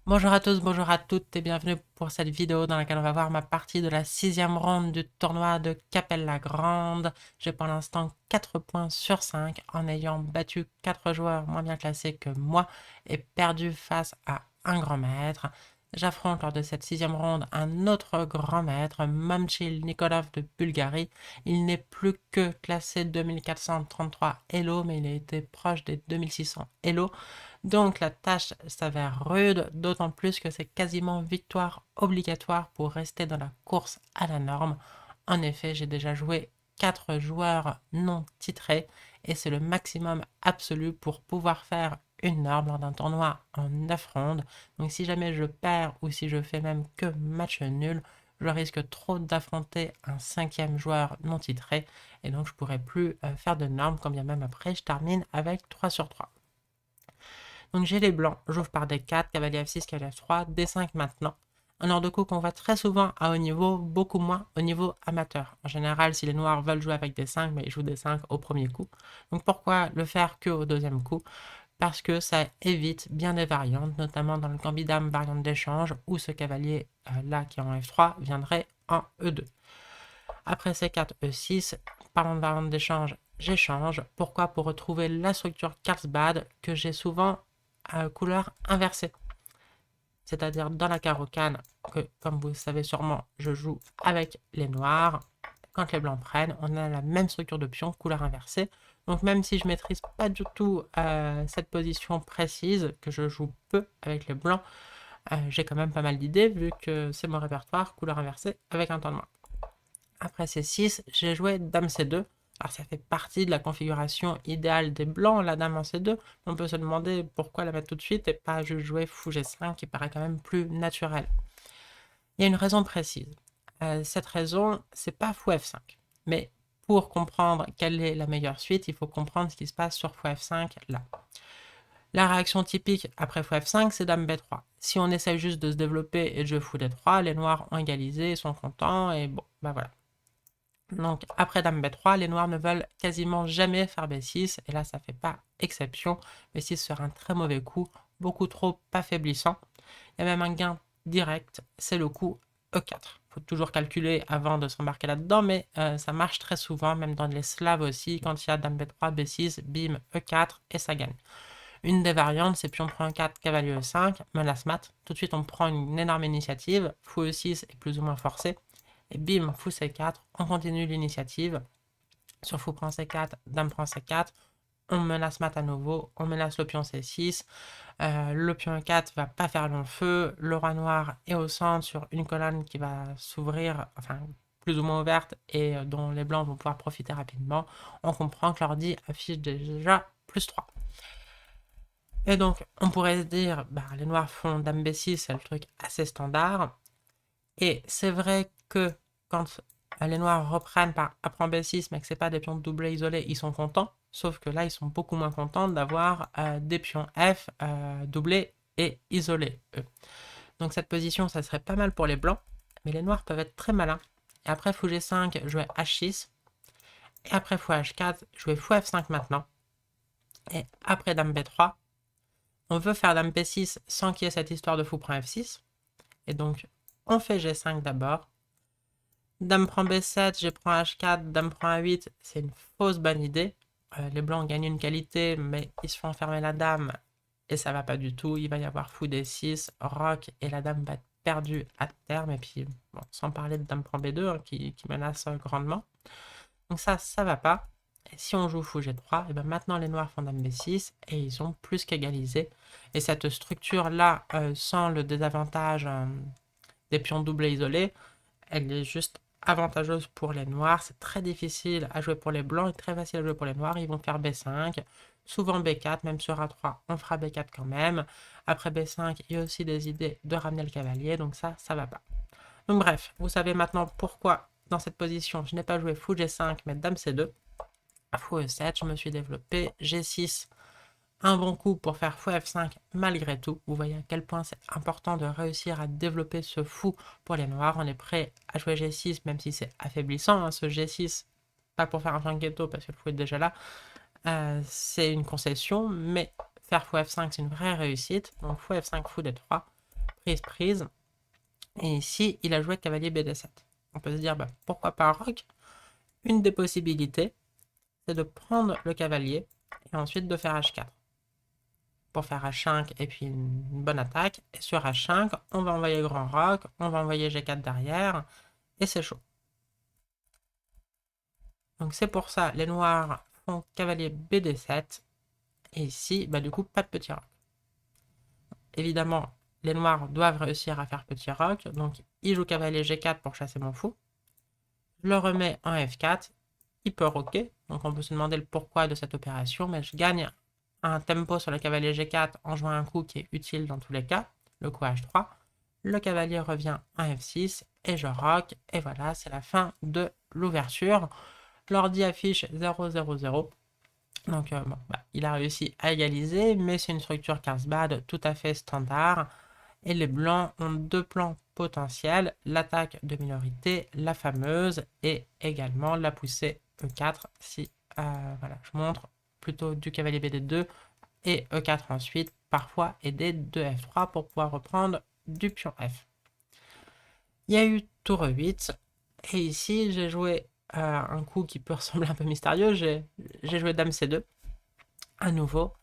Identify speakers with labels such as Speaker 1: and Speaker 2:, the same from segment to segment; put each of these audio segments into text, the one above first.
Speaker 1: Bonjour à tous, bonjour à toutes et bienvenue pour cette vidéo dans laquelle on va voir ma partie de la sixième ronde du tournoi de Capelle-la-Grande. J'ai pour l'instant 4 points sur 5 en ayant battu 4 joueurs moins bien classés que moi et perdu face à un grand maître. J'affronte lors de cette sixième ronde un autre grand maître, Momchil Nikolov de Bulgarie. Il n'est plus que classé 2433 Elo, mais il a été proche des 2600 Elo. Donc la tâche s'avère rude, d'autant plus que c'est quasiment victoire obligatoire pour rester dans la course à la norme. En effet, j'ai déjà joué 4 joueurs non titrés et c'est le maximum absolu pour pouvoir faire une norme lors d'un tournoi en 9 rondes. Donc si jamais je perds ou si je fais même que match nul, je risque trop d'affronter un cinquième joueur non titré et donc je pourrais plus faire de normes quand bien même après je termine avec 3 sur 3. Donc j'ai les blancs, j'ouvre par D4, cavalier F6, cavalier F3, D5 maintenant. Un ordre de coup qu'on voit très souvent à haut niveau, beaucoup moins au niveau amateur. En général, si les noirs veulent jouer avec D5, mais ils jouent D5 au premier coup. Donc pourquoi le faire que au deuxième coup? Parce que ça évite bien des variantes, notamment dans le gambit dame variante d'échange, où ce cavalier là qui est en F3 viendrait en E2. Après C4, E6, parlant de variante d'échange, j'échange. Pourquoi? Pour retrouver la structure Carlsbad que j'ai souvent à couleur inversée. C'est-à-dire dans la carocane, que comme vous le savez sûrement, je joue avec les noirs. Quand les blancs prennent, on a la même structure de pion, couleur inversée. Donc même si je maîtrise pas du tout cette position précise, que je joue peu avec les blancs, j'ai quand même pas mal d'idées vu que c'est mon répertoire, couleur inversée avec un temps de main. Après C6, j'ai joué Dame C2. Alors ça fait partie de la configuration idéale des blancs, la Dame en C2. On peut se demander pourquoi la mettre tout de suite et pas juste jouer Fou G5 qui paraît quand même plus naturel. Il y a une raison précise. Cette raison, c'est pas Fou F5. Mais pour comprendre quelle est la meilleure suite, il faut comprendre ce qui se passe sur Fou F5 là. La réaction typique après Fou F5, c'est Dame B3. Si on essaye juste de se développer et de jouer Fou D3, les noirs ont égalisé, sont contents et bon, bah voilà. Donc après Dame B3, les noirs ne veulent quasiment jamais faire B6, et là ça fait pas exception. B6 sera un très mauvais coup, beaucoup trop affaiblissant. Il y a même un gain direct, c'est le coup E4. Il faut toujours calculer avant de s'embarquer là-dedans, mais ça marche très souvent, même dans les Slaves aussi, quand il y a Dame B3, B6, bim, E4, et ça gagne. Une des variantes, c'est pion prend 4, cavalier E5, menace mat. Tout de suite, on prend une énorme initiative. Fou E6 est plus ou moins forcé. Et bim, fou C4, on continue l'initiative. Sur fou prend C4, dame prend C4, on menace mat à nouveau, on menace le pion C6, le pion E4 va pas faire long feu, le roi noir est au centre sur une colonne qui va s'ouvrir, enfin plus ou moins ouverte, et dont les blancs vont pouvoir profiter rapidement. On comprend que l'ordi affiche déjà plus 3. Et donc, on pourrait se dire, bah, les noirs font dame B6, c'est le truc assez standard. Et c'est vrai que quand les noirs reprennent par après B6, mais que c'est pas des pions doublés isolés, ils sont contents. Sauf que là, ils sont beaucoup moins contents d'avoir des pions F doublés et isolés, eux. Donc cette position, ça serait pas mal pour les blancs, mais les noirs peuvent être très malins. Et après fou G5, jouer H6. Et après fou H4, jouer fou F5 maintenant. Et après dame B3, on veut faire dame P6 sans qu'il y ait cette histoire de fou prend F6. Et donc, on fait G5 d'abord. Dame prend B7, je prends H4, dame prend A8, c'est une fausse bonne idée. Les blancs gagnent une qualité, mais ils se font enfermer la dame et ça va pas du tout. Il va y avoir fou D6, roc et la dame va être perdue à terme. Et puis, bon, sans parler de dame prend B2 hein, qui menace grandement. Donc ça va pas. Et si on joue fou G3, et ben maintenant les noirs font dame B6 et ils ont plus qu'égalisé. Et cette structure-là, sans le désavantage des pions doublés isolés, elle est juste avantageuse pour les noirs. C'est très difficile à jouer pour les blancs et très facile à jouer pour les noirs. Ils vont faire B5, souvent B4, même sur A3, on fera B4 quand même. Après B5, il y a aussi des idées de ramener le cavalier, donc ça va pas. Donc bref, vous savez maintenant pourquoi dans cette position je n'ai pas joué fou G5 mais dame C2. Fou E7, je me suis développé G6, un bon coup pour faire fou F5 malgré tout. Vous voyez à quel point c'est important de réussir à développer ce fou pour les noirs. On est prêt à jouer G6 même si c'est affaiblissant, hein, ce G6, pas pour faire un ghetto parce que le fou est déjà là. C'est une concession, mais faire fou F5 c'est une vraie réussite. Donc fou F5, fou D3. prise. Et ici, il a joué cavalier BD7. On peut se dire, bah, pourquoi pas un roc? Une des possibilités, c'est de prendre le cavalier et ensuite de faire H4 pour faire H5 et puis une bonne attaque. Et sur H5, on va envoyer grand roc, on va envoyer G4 derrière, et c'est chaud. Donc c'est pour ça, les noirs font cavalier BD7, et ici, bah, du coup, pas de petit roc. Évidemment, les noirs doivent réussir à faire petit roc, donc il joue cavalier G4 pour chasser mon fou. Je le remets en F4, il peut roquer, donc on peut se demander le pourquoi de cette opération, mais je gagne un tempo sur le cavalier G4 en jouant un coup qui est utile dans tous les cas, le coup H3. Le cavalier revient en F6 et je rock, et voilà, c'est la fin de l'ouverture. L'ordi affiche 0-0-0. Donc bon, bah, il a réussi à égaliser, mais c'est une structure Carlsbad tout à fait standard. Et les blancs ont deux plans potentiels, l'attaque de minorité, la fameuse, et également la poussée E4, si voilà, je montre plutôt du cavalier BD2 et E4 ensuite, parfois aidé de F3 pour pouvoir reprendre du pion F. Il y a eu tour E8, et ici j'ai joué un coup qui peut ressembler un peu mystérieux, j'ai joué Dame C2, à nouveau.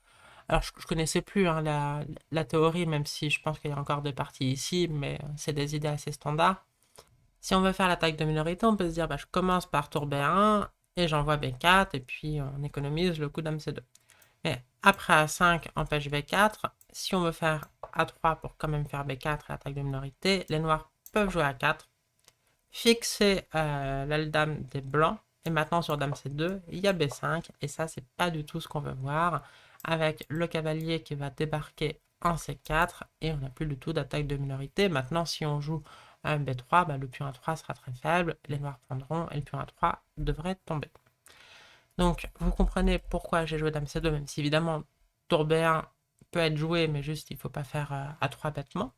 Speaker 1: Alors, je connaissais plus hein, la théorie, même si je pense qu'il y a encore des parties ici, mais c'est des idées assez standards. Si on veut faire l'attaque de minorité, on peut se dire, bah, je commence par tour B1 et j'envoie B4, et puis on économise le coup Dame C2. Mais après A5 empêche B4, si on veut faire A3 pour quand même faire B4 et l'attaque de minorité, les noirs peuvent jouer A4, fixer l'aile dame des blancs, et maintenant sur Dame C2, il y a B5, et ça c'est pas du tout ce qu'on veut voir, avec le cavalier qui va débarquer en C4, et on n'a plus du tout d'attaque de minorité. Maintenant si on joue un B3, bah, le pion A3 sera très faible, les noirs prendront, et le pion A3 devrait tomber. Donc vous comprenez pourquoi j'ai joué Dame C2, même si évidemment tour B1 peut être joué, mais juste il ne faut pas faire A3 bêtement.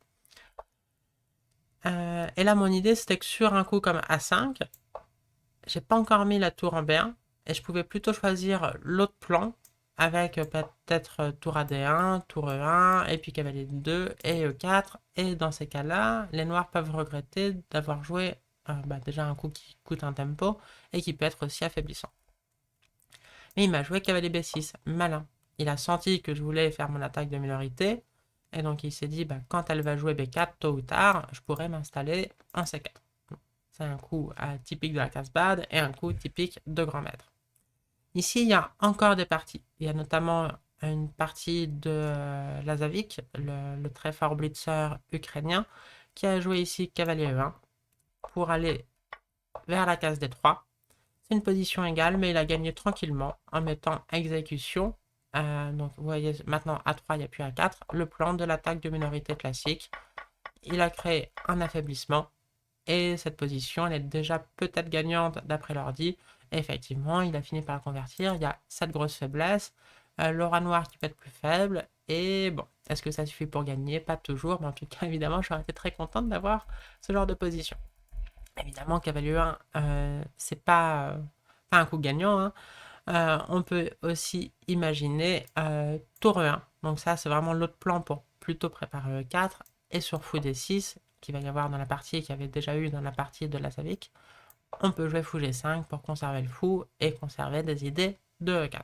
Speaker 1: Et là, mon idée, c'était que sur un coup comme A5, j'ai pas encore mis la tour en B1, et je pouvais plutôt choisir l'autre plan, avec peut-être tour AD1, tour E1, et puis cavalier 2 et E4. Et dans ces cas-là, les noirs peuvent regretter d'avoir joué bah, déjà un coup qui coûte un tempo, et qui peut être aussi affaiblissant. Mais il m'a joué cavalier B6, malin. Il a senti que je voulais faire mon attaque de minorité, et donc il s'est dit, bah, quand elle va jouer B4, tôt ou tard, je pourrais m'installer en C4. C'est un coup typique de la Carlsbad et un coup typique de grand maître. Ici, il y a encore des parties. Il y a notamment une partie de Lazavik, le très fort blitzer ukrainien, qui a joué ici cavalier E1 pour aller vers la case D3. C'est une position égale, mais il a gagné tranquillement en mettant exécution. Donc vous voyez maintenant A3, il n'y a plus A4, le plan de l'attaque de minorité classique. Il a créé un affaiblissement, et cette position, elle est déjà peut-être gagnante d'après l'ordi. Et effectivement, il a fini par la convertir. Il y a cette grosse faiblesse, l'aura noire qui peut être plus faible. Et bon, est-ce que ça suffit pour gagner? Pas toujours, mais en tout cas, évidemment, j'aurais été très contente d'avoir ce genre de position. Évidemment, cavalier 1, c'est pas un coup gagnant, hein. On peut aussi imaginer tour E1. Donc ça, c'est vraiment l'autre plan pour plutôt préparer E4. Et sur fou D6, qu'il va y avoir dans la partie, qu'il y avait déjà eu dans la partie de la Savik, on peut jouer fou G5 pour conserver le fou et conserver des idées de E4.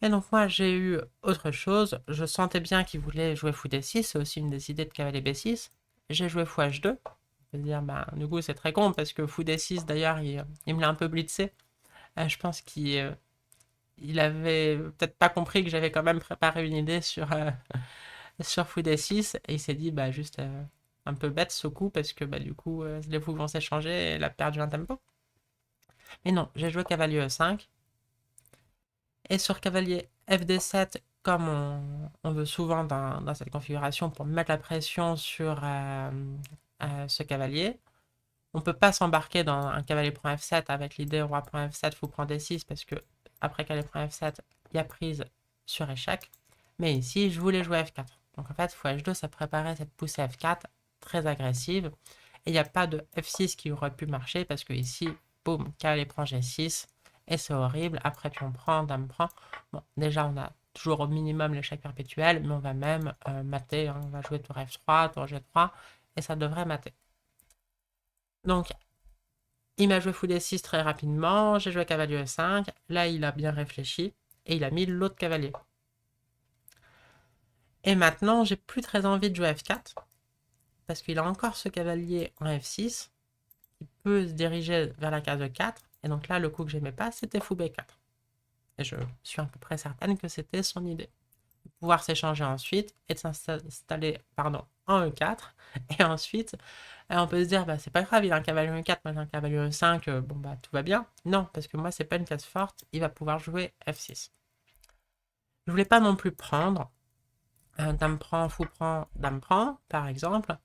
Speaker 1: Et donc moi, j'ai eu autre chose. Je sentais bien qu'il voulait jouer fou D6. C'est aussi une des idées de cavalier B6. J'ai joué fou H2. Je veux dire, bah, du coup, c'est très con parce que fou D6, d'ailleurs, il me l'a un peu blitzé. Je pense qu'il il avait peut-être pas compris que j'avais quand même préparé une idée sur fou D6, et il s'est dit bah juste un peu bête ce coup parce que bah du coup les fous vont s'échanger et elle a perdu un tempo. Mais non, j'ai joué cavalier E5, et sur cavalier FD7, comme on veut souvent dans cette configuration pour mettre la pression sur ce cavalier, on peut pas s'embarquer dans un cavalier prend F7 avec l'idée roi prend F7, fou prend D6, parce que après cavalier prend F7, il y a prise sur échec. Mais ici, je voulais jouer F4. Donc en fait, fou H2, ça préparait cette poussée F4 très agressive. Et il n'y a pas de F6 qui aurait pu marcher, parce que ici, boum, cavalier prend G6, et c'est horrible. Après, pion prend, dame prend. Bon, déjà, on a toujours au minimum l'échec perpétuel, mais on va même mater, hein, on va jouer tour F3, tour G3, et ça devrait mater. Donc, il m'a joué fou D6 très rapidement, j'ai joué cavalier E5, là il a bien réfléchi, et il a mis l'autre cavalier. Et maintenant, j'ai plus très envie de jouer F4, parce qu'il a encore ce cavalier en F6, qui peut se diriger vers la case E4, et donc là, le coup que j'aimais pas, c'était fou B4. Et je suis à peu près certaine que c'était son idée. De pouvoir s'échanger ensuite, et de s'installer en E4, et ensuite, on peut se dire, bah, c'est pas grave, il a un cavalier E4, moi j'ai un cavalier E5, bon bah tout va bien. Non, parce que moi c'est pas une case forte, il va pouvoir jouer F6. Je voulais pas non plus prendre dame prend, fou prend, dame prend, par exemple.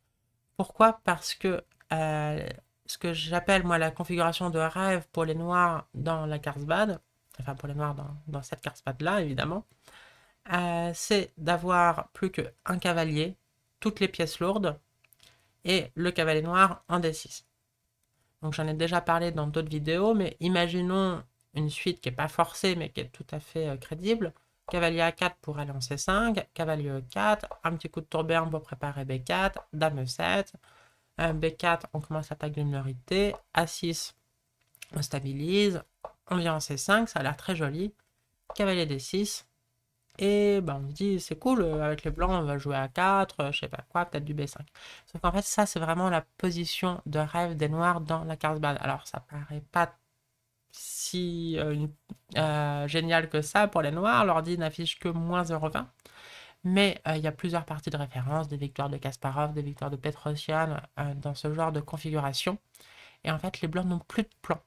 Speaker 1: Pourquoi? Parce que ce que j'appelle moi la configuration de rêve pour les noirs dans la Carlsbad, enfin pour les noirs dans cette Carlsbad là évidemment, c'est d'avoir plus qu'un cavalier, toutes les pièces lourdes, et le cavalier noir en D6. Donc j'en ai déjà parlé dans d'autres vidéos, mais imaginons une suite qui n'est pas forcée, mais qui est tout à fait crédible. Cavalier A4 pour aller en C5, cavalier E4, un petit coup de tourbillon pour préparer B4, dame E7, B4, on commence l'attaque de minorité, A6, on stabilise, on vient en C5, ça a l'air très joli, cavalier D6, et ben on se dit c'est cool, avec les blancs on va jouer à 4, je sais pas quoi, peut-être du B5. Sauf qu'en fait ça c'est vraiment la position de rêve des noirs dans la Carlsbad. Alors ça paraît pas si génial que ça pour les noirs, l'ordi n'affiche que moins 0,20. Mais il y a plusieurs parties de référence, des victoires de Kasparov, des victoires de Petrosian dans ce genre de configuration. Et en fait les blancs n'ont plus de plan,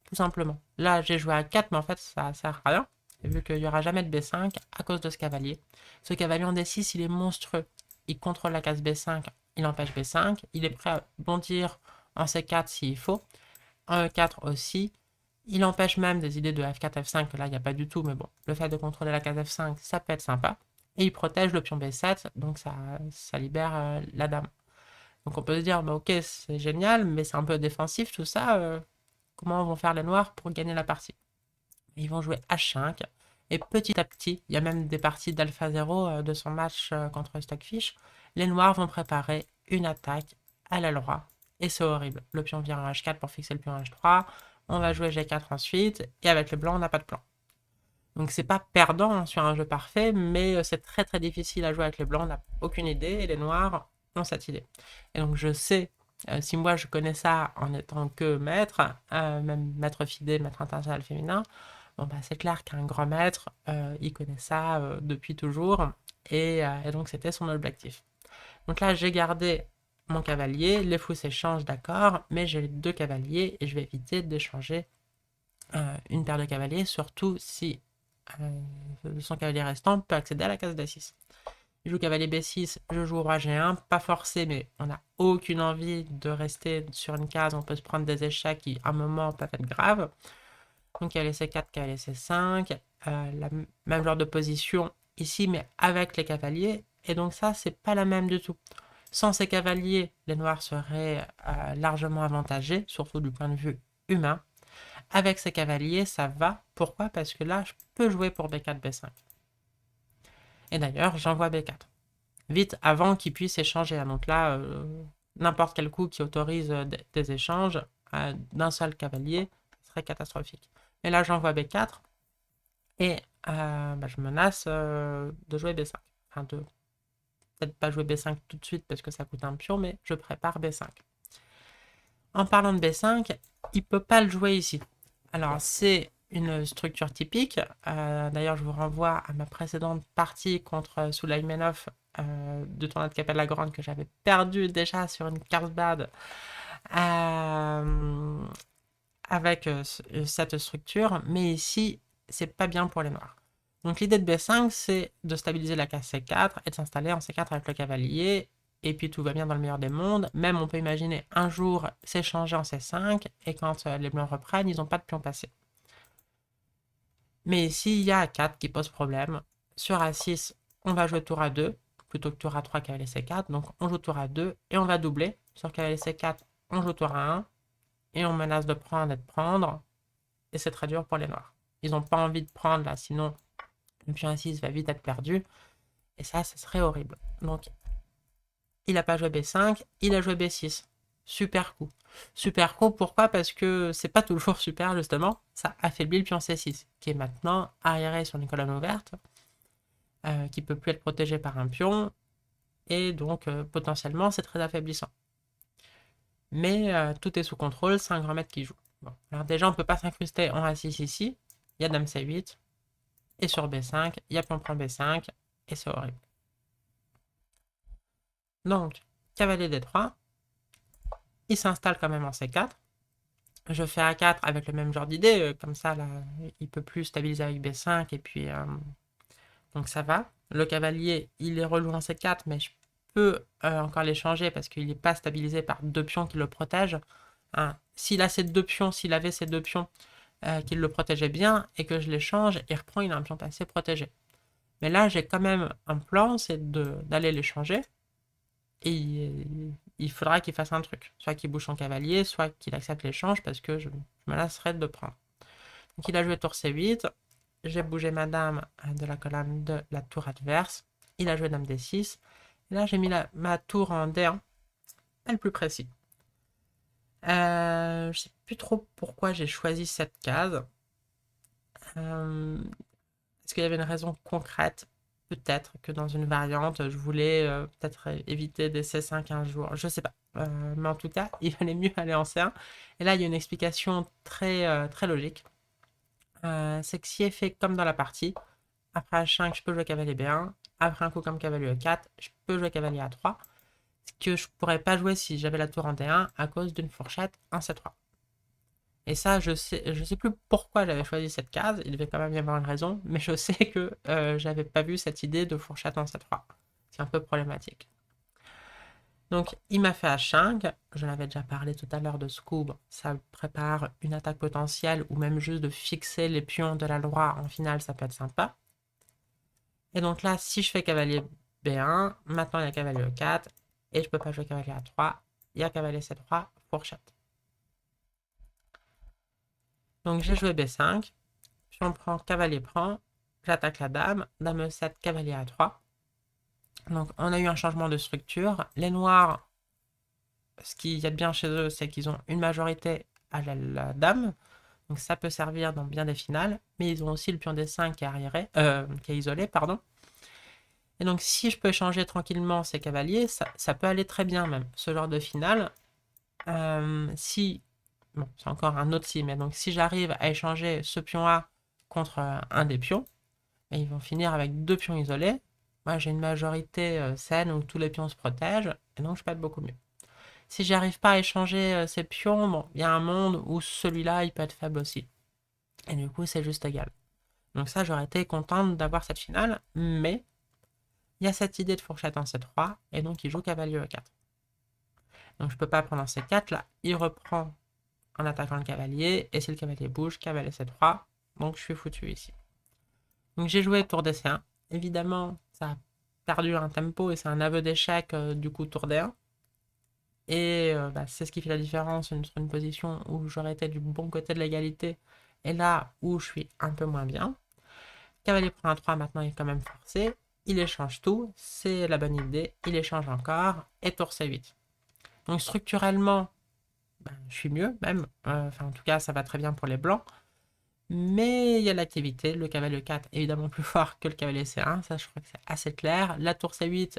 Speaker 1: tout simplement. Là j'ai joué à 4 mais en fait ça sert à rien vu qu'il n'y aura jamais de B5 à cause de ce cavalier. Ce cavalier en D6, il est monstrueux. Il contrôle la case B5, il empêche B5, il est prêt à bondir en C4 s'il faut, en E4 aussi. Il empêche même des idées de F4, F5, que là, il n'y a pas du tout, mais bon, le fait de contrôler la case F5, ça peut être sympa. Et il protège le pion B7, donc ça libère la dame. Donc on peut se dire, bah, ok, c'est génial, mais c'est un peu défensif tout ça. Comment vont faire les noirs pour gagner la partie? Ils vont jouer H5. Et petit à petit, il y a même des parties d'Alpha 0 de son match contre Stockfish. Les noirs vont préparer une attaque à l'aile droite. Et c'est horrible. Le pion vient en H4 pour fixer le pion H3. On va jouer G4 ensuite. Et avec le blanc, on n'a pas de plan. Donc c'est pas perdant sur un jeu parfait, mais c'est très très difficile à jouer avec les blancs. On n'a aucune idée. Et les noirs ont cette idée. Et donc je sais, si moi je connais ça en étant que maître, même maître FIDE, maître international féminin, bon, bah, c'est clair qu'un grand maître, il connaît ça depuis toujours, et donc c'était son objectif. Donc là, j'ai gardé mon cavalier, les fous s'échangent, d'accord, mais j'ai deux cavaliers et je vais éviter d'échanger une paire de cavaliers, surtout si son cavalier restant peut accéder à la case D6. Je joue cavalier B6, je joue roi G1, pas forcé, mais on n'a aucune envie de rester sur une case, on peut se prendre des échecs qui, à un moment, peuvent être graves. Donc cavalier C4, cavalier C5, la même genre de position ici, mais avec les cavaliers. Et donc ça, c'est pas la même du tout. Sans ces cavaliers, les noirs seraient largement avantagés, surtout du point de vue humain. Avec ces cavaliers, ça va. Pourquoi? Parce que là, je peux jouer pour B4, B5. Et d'ailleurs, j'envoie B4. Vite, avant qu'ils puissent échanger. Donc là, n'importe quel coup qui autorise des échanges d'un seul cavalier serait catastrophique. Et là, j'envoie B4 et bah, je menace de jouer B5. Enfin, de peut-être pas jouer B5 tout de suite parce que ça coûte un pion, mais je prépare B5. En parlant de B5, il peut pas le jouer ici. Alors, c'est une structure typique. D'ailleurs, je vous renvoie à ma précédente partie contre Souleymanov de tournoi de Capelle-la-Grande que j'avais perdu déjà sur une Carlsbad avec cette structure. Mais ici, c'est pas bien pour les noirs. Donc l'idée de B5, c'est de stabiliser la case C4 et de s'installer en C4 avec le cavalier. Et puis tout va bien dans le meilleur des mondes. Même on peut imaginer un jour s'échanger en C5 et quand les blancs reprennent, ils n'ont pas de pion passé. Mais ici, il y a A4 qui pose problème. Sur A6, on va jouer tour A2 plutôt que tour A3 cavalier C4. Donc on joue tour A2 et on va doubler. Sur cavalier C4, on joue tour A1 et on menace de prendre et de prendre. Et c'est très dur pour les noirs. Ils n'ont pas envie de prendre là, sinon Le pion A6 va vite être perdu. Et ça serait horrible. Donc, il n'a pas joué B5, il a joué B6. Super coup. Super coup, pourquoi? Parce que c'est pas toujours super, justement. Ça affaiblit le pion C6, qui est maintenant arriéré sur une colonne ouverte, qui peut plus être protégé par un pion, et donc potentiellement c'est très affaiblissant. Mais tout est sous contrôle, c'est un grand maître qui joue. Bon. Alors déjà, on ne peut pas s'incruster en A6 ici. Il y a Dame C8, et sur B5, il y a pion prend B5, et c'est horrible. Donc, cavalier D3, il s'installe quand même en C4. Je fais A4 avec le même genre d'idée, comme ça, là, il peut plus stabiliser avec B5, et puis, donc ça va. Le cavalier, il est relou en C4, mais je peux encore l'échanger parce qu'il n'est pas stabilisé par deux pions qui le protègent. Hein. S'il a ces deux pions, s'il avait ces deux pions qui le protégeaient bien, et que je les change, il reprend, il a un pion passé protégé. Mais là, j'ai quand même un plan, c'est d'aller les changer, et il faudra qu'il fasse un truc. Soit qu'il bouge son cavalier, soit qu'il accepte l'échange, parce que je me lasserai de prendre. Donc il a joué tour C8, j'ai bougé ma dame de la colonne de la tour adverse, il a joué dame D6, et là j'ai mis ma tour en D1, pas le plus précis. Je sais plus trop pourquoi j'ai choisi cette case. Est-ce qu'il y avait une raison concrète? Peut-être que dans une variante, je voulais peut-être éviter des C5 un jour. Je sais pas. Mais en tout cas, il valait mieux aller en C1. Et là, il y a une explication très logique. C'est que si est fait comme dans la partie, après H5, je peux jouer cavalier B1. Après un coup comme cavalier E4, je peux jouer cavalier A3. Ce que je pourrais pas jouer si j'avais la tour en D1 à cause d'une fourchette en C3. Et ça, je sais plus pourquoi j'avais choisi cette case, il devait quand même y avoir une raison, mais je sais que j'avais pas vu cette idée de fourchette en C3. C'est un peu problématique. Donc, il m'a fait H5, je l'avais déjà parlé tout à l'heure de Scoob, ça prépare une attaque potentielle, ou même juste de fixer les pions de la loi en finale, ça peut être sympa. Et donc là, si je fais cavalier B1, maintenant il y a cavalier E4, et je peux pas jouer cavalier A3, il y a cavalier C3, fourchette. Donc j'ai joué B5, pion prend, cavalier prend, j'attaque la dame, dame E7, cavalier A3. Donc on a eu un changement de structure. Les noirs, ce qu'il y a de bien chez eux, c'est qu'ils ont une majorité à la dame. Donc ça peut servir dans bien des finales. Mais ils ont aussi le pion D5 qui est arriéré, qui est isolé, pardon. Et donc si je peux échanger tranquillement ces cavaliers, ça peut aller très bien même. Ce genre de finale, si... Bon, c'est encore un autre si, mais donc si j'arrive à échanger ce pion A contre un des pions, et ils vont finir avec deux pions isolés. Moi, j'ai une majorité saine où tous les pions se protègent, et donc je peux être beaucoup mieux. Si j'arrive pas à échanger ces pions, bon, il y a un monde où celui-là, il peut être faible aussi. Et du coup, c'est juste égal. Donc ça, j'aurais été contente d'avoir cette finale, mais il y a cette idée de fourchette en C3, et donc il joue cavalier E4. Donc je peux pas prendre en C4, là, il reprend en attaquant le cavalier, et si le cavalier bouge, cavalier C3, donc je suis foutu ici. Donc j'ai joué tour D1. Évidemment, ça a perdu un tempo et c'est un aveu d'échec du coup tour D1. Et c'est ce qui fait la différence entre une position où j'aurais été du bon côté de l'égalité et là où je suis un peu moins bien. Cavalier prend un 3, maintenant il est quand même forcé. Il échange tout, c'est la bonne idée. Il échange encore et tour C8. Donc structurellement, je suis mieux même. Enfin, en tout cas, ça va très bien pour les blancs. Mais il y a l'activité, le cavalier 4 évidemment plus fort que le cavalier C1, ça je crois que c'est assez clair. La tour C8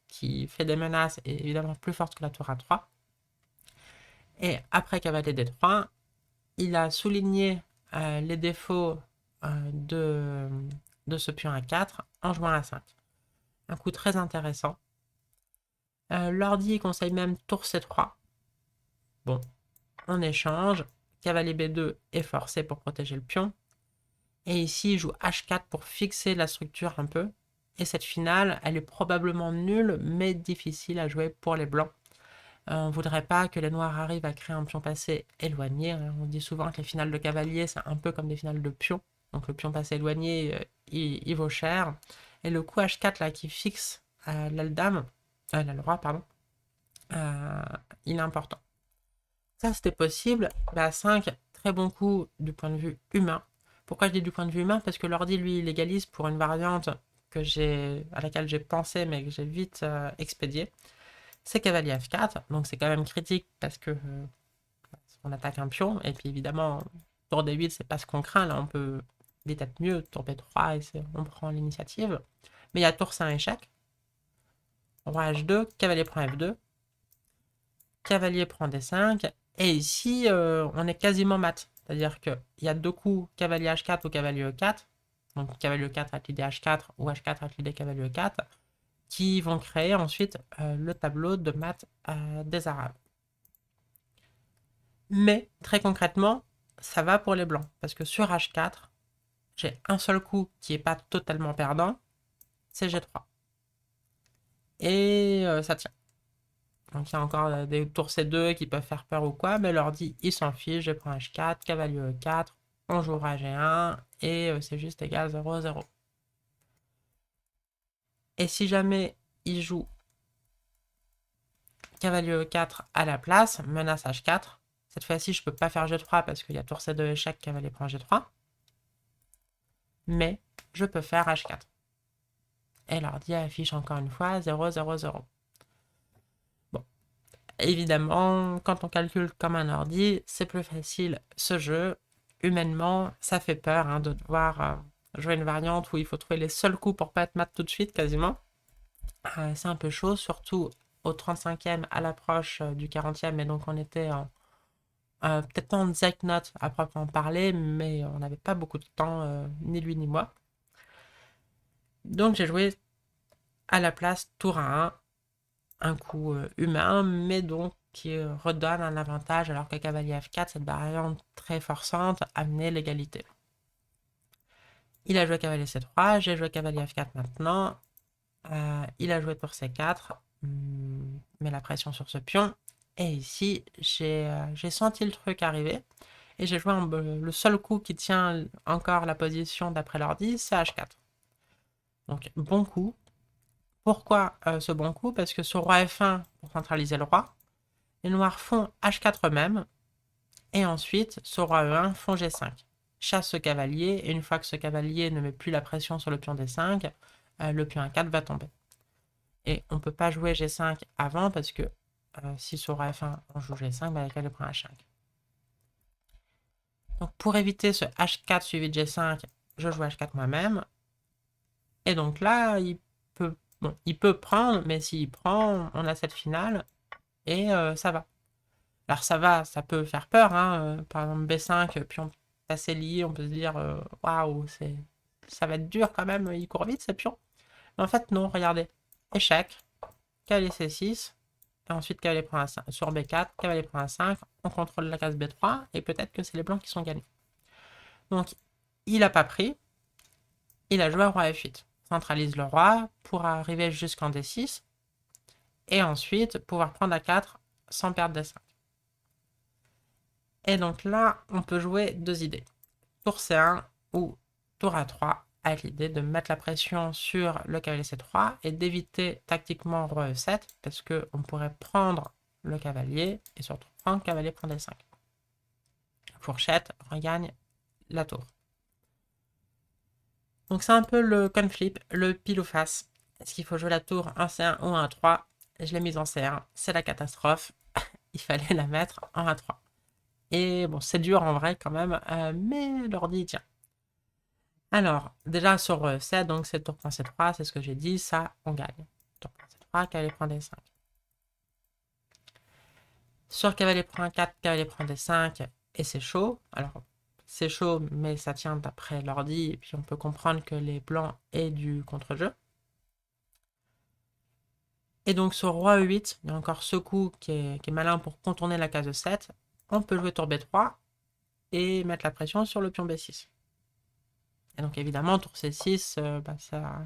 Speaker 1: qui fait des menaces est évidemment plus forte que la tour A3. Et après cavalier D3, il a souligné les défauts de ce pion A4 en jouant A5. Un coup très intéressant. L'ordi conseille même tour C3. Bon, on échange. Cavalier B2 est forcé pour protéger le pion. Et ici, il joue H4 pour fixer la structure un peu. Et cette finale, elle est probablement nulle, mais difficile à jouer pour les blancs. On ne voudrait pas que les noirs arrivent à créer un pion passé éloigné. On dit souvent que les finales de cavalier, c'est un peu comme des finales de pion. Donc le pion passé éloigné, il vaut cher. Et le coup H4 là, qui fixe l'aile dame, l'aile roi, pardon, il est important. Ça, c'était possible. A5, très bon coup du point de vue humain. Pourquoi je dis du point de vue humain? Parce que l'ordi, lui, il égalise pour une variante à laquelle j'ai pensé, mais que j'ai vite expédié. C'est cavalier F4, donc c'est quand même critique parce que on attaque un pion, et puis évidemment, tour D8, c'est pas ce qu'on craint, là on peut vite être mieux, tour B3, et on prend l'initiative. Mais il y a tour C1 échec, roi H2, cavalier prend F2, cavalier prend D5, et ici on est quasiment mat. C'est-à-dire qu'il y a deux coups cavalier H4 ou cavalier E4, donc cavalier E4 avec l'idée H4 ou H4 avec l'idée cavalier E4, qui vont créer ensuite le tableau de mat des Arabes. Mais très concrètement, ça va pour les blancs, parce que sur H4, j'ai un seul coup qui n'est pas totalement perdant, c'est G3. Et ça tient. Donc il y a encore des tours C2 qui peuvent faire peur ou quoi, mais l'ordi il s'en fiche, je prends H4, cavalier E4, on jouera G1, et c'est juste égal 0-0. Et si jamais il joue cavalier E4 à la place, menace H4, cette fois-ci je peux pas faire G3 parce qu'il y a tour C2 échec, cavalier prend G3, mais je peux faire H4. Et l'ordi affiche encore une fois 0-0-0. Bon, évidemment, quand on calcule comme un ordi, c'est plus facile ce jeu. Humainement, ça fait peur de devoir jouer une variante où il faut trouver les seuls coups pour pas être mat tout de suite quasiment. C'est un peu chaud, surtout au 35e à l'approche du 40e, et donc on était peut-être en Zeitnot à proprement parler, mais on n'avait pas beaucoup de temps, ni lui ni moi. Donc j'ai joué à la place tour à 1 coup humain, mais donc qui redonne un avantage, alors que cavalier F4, cette variante très forçante, amenait l'égalité. Il a joué cavalier C3, j'ai joué cavalier F4 maintenant. Il a joué tour C4, met la pression sur ce pion. Et ici, j'ai senti le truc arriver. Et j'ai joué le seul coup qui tient encore la position d'après l'ordi, c'est H4. Donc bon coup. Pourquoi ce bon coup? Parce que sur roi F1, pour centraliser le roi, les noirs font H4 eux-mêmes, et ensuite, sur roi E1, font G5. Chasse ce cavalier, et une fois que ce cavalier ne met plus la pression sur le pion D5, le pion A4 va tomber. Et on ne peut pas jouer G5 avant, parce que si sur roi F1 on joue G5, bah, la cavalier prend H5. Donc pour éviter ce H4 suivi de G5, je joue H4 moi-même. Et donc là, il peut prendre, mais s'il prend, on a cette finale, et ça va. Alors ça peut faire peur, par exemple B5, puis on passer lié, on peut se dire waouh, ça va être dur quand même, il court vite ce pion. Mais en fait non, regardez, échec, cavalier C6, et ensuite cavalier prend A5, sur B4, cavalier prend A5, on contrôle la case B3, et peut-être que c'est les blancs qui sont gagnés. Donc il n'a pas pris, il a joué à roi F8, centralise le roi pour arriver jusqu'en D6, et ensuite pouvoir prendre A4 sans perdre D5. Et donc là, on peut jouer deux idées. Tour C1 ou tour A3, avec l'idée de mettre la pression sur le cavalier C3 et d'éviter tactiquement roi E7, parce qu'on pourrait prendre le cavalier et surtout prendre cavalier prend D5. Fourchette regagne la tour. Donc c'est un peu le coin flip, le pile ou face. Est-ce qu'il faut jouer la tour en C1 ou en A3? Je l'ai mise en C1, c'est la catastrophe. Il fallait la mettre en A3. Et bon, c'est dur en vrai quand même, mais l'ordi tient. Alors, déjà sur C, donc c'est tour prend C3, c'est ce que j'ai dit, ça, on gagne. Tour prend C3, cavalier prend D5. Sur cavalier prend 4, cavalier prend D5, et c'est chaud. Alors, c'est chaud, mais ça tient d'après l'ordi, et puis on peut comprendre que les blancs aient du contre-jeu. Et donc sur roi E8, il y a encore ce coup qui est malin pour contourner la case E7. On peut jouer tour B3 et mettre la pression sur le pion B6. Et donc évidemment, tour C6,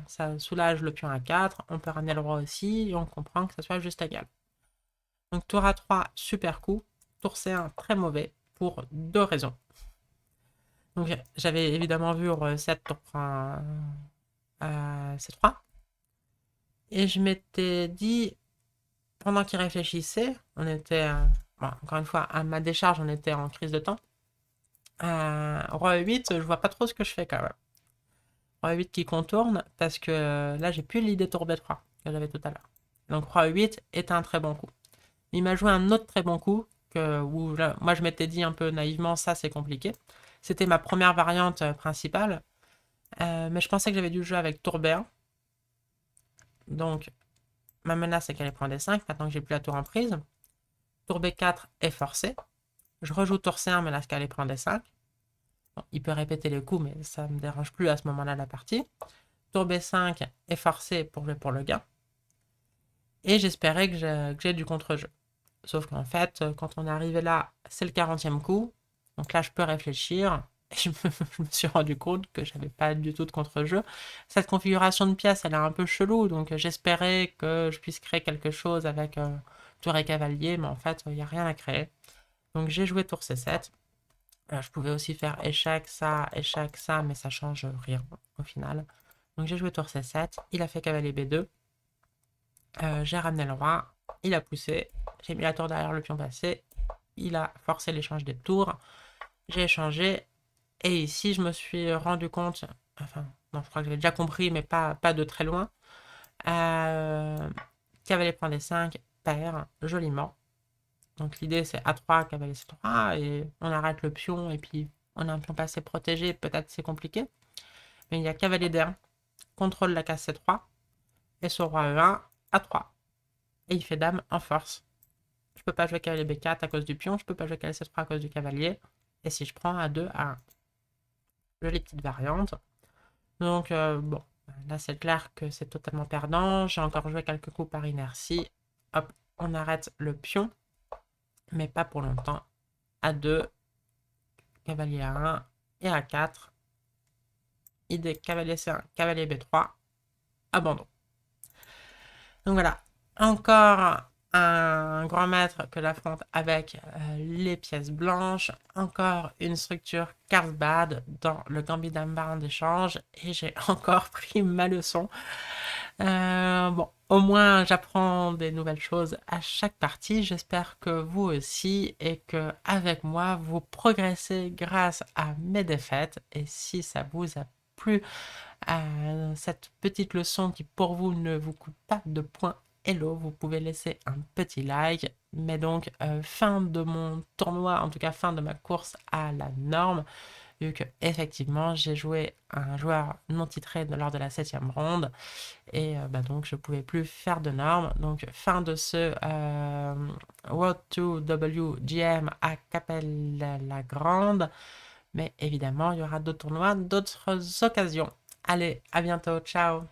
Speaker 1: ça soulage le pion A4, on peut ramener le roi aussi, et on comprend que ça soit juste égal. Donc tour A3, super coup, tour C1, très mauvais, pour deux raisons. Donc j'avais évidemment vu roi E7, tour prend C3, et je m'étais dit, pendant qu'il réfléchissait, on était, encore une fois, à ma décharge, on était en crise de temps, Roi 8, je vois pas trop ce que je fais quand même. Roi 8 qui contourne, parce que là, j'ai plus l'idée tour B3 que j'avais tout à l'heure. Donc Roi 8 est un très bon coup. Il m'a joué un autre très bon coup, où là, moi je m'étais dit un peu naïvement, ça c'est compliqué. C'était ma première variante principale, mais je pensais que j'avais dû jouer avec tour B1. Donc ma menace c'est qu'elle est point D5, maintenant que j'ai plus la tour en prise. Tour B4 est forcé. Je rejoue tour C1, menace qu'elle est point D5. Bon, il peut répéter les coups, mais ça me dérange plus à ce moment-là la partie. Tour B5 est forcé pour jouer pour le gain. Et j'espérais que j'ai du contre-jeu. Sauf qu'en fait, quand on est arrivé là, c'est le 40e coup. Donc là, je peux réfléchir. Et je me suis rendu compte que j'avais pas du tout de contre-jeu. Cette configuration de pièces, elle est un peu chelou. Donc j'espérais que je puisse créer quelque chose avec tour et cavalier. Mais en fait, il n'y a rien à créer. Donc j'ai joué tour C7. Je pouvais aussi faire échec, ça, mais ça change rien au final. Donc j'ai joué tour C7. Il a fait cavalier B2. J'ai ramené le roi. Il a poussé. J'ai mis la tour derrière le pion passé. Il a forcé l'échange des tours. J'ai échangé. Et ici, je me suis rendu compte, enfin, non, je crois que j'avais déjà compris, mais pas de très loin. Cavalier prend des 5, paire, joliment. Donc l'idée, c'est A3, cavalier C3, et on arrête le pion, et puis on a un pion passé protégé, peut-être c'est compliqué. Mais il y a cavalier D1, contrôle la case C3, et sur roi E1, A3. Et il fait dame en force. Je peux pas jouer cavalier B4 à cause du pion, je peux pas jouer cavalier C3 à cause du cavalier. Et si je prends A2, A1. Jolie petite variante. Donc, bon, là c'est clair que c'est totalement perdant. J'ai encore joué quelques coups par inertie. Hop, on arrête le pion, mais pas pour longtemps. A2, cavalier A1 et A4. Idée cavalier C1, cavalier B3, abandon. Donc voilà, encore un grand maître que j'affronte avec les pièces blanches, encore une structure Carlsbad dans le Gambit d'Ambar d'échange, et j'ai encore pris ma leçon. Bon, au moins j'apprends des nouvelles choses à chaque partie, j'espère que vous aussi, et que avec moi vous progressez grâce à mes défaites, et si ça vous a plu, cette petite leçon qui pour vous ne vous coûte pas de points hello, vous pouvez laisser un petit like. Mais donc fin de mon tournoi, en tout cas fin de ma course à la norme, vu que effectivement j'ai joué un joueur non titré lors de la 7e ronde, et donc je pouvais plus faire de normes. Donc fin de ce Road to WGM à Capelle-la-Grande, mais évidemment il y aura d'autres tournois, d'autres occasions. Allez, à bientôt, ciao!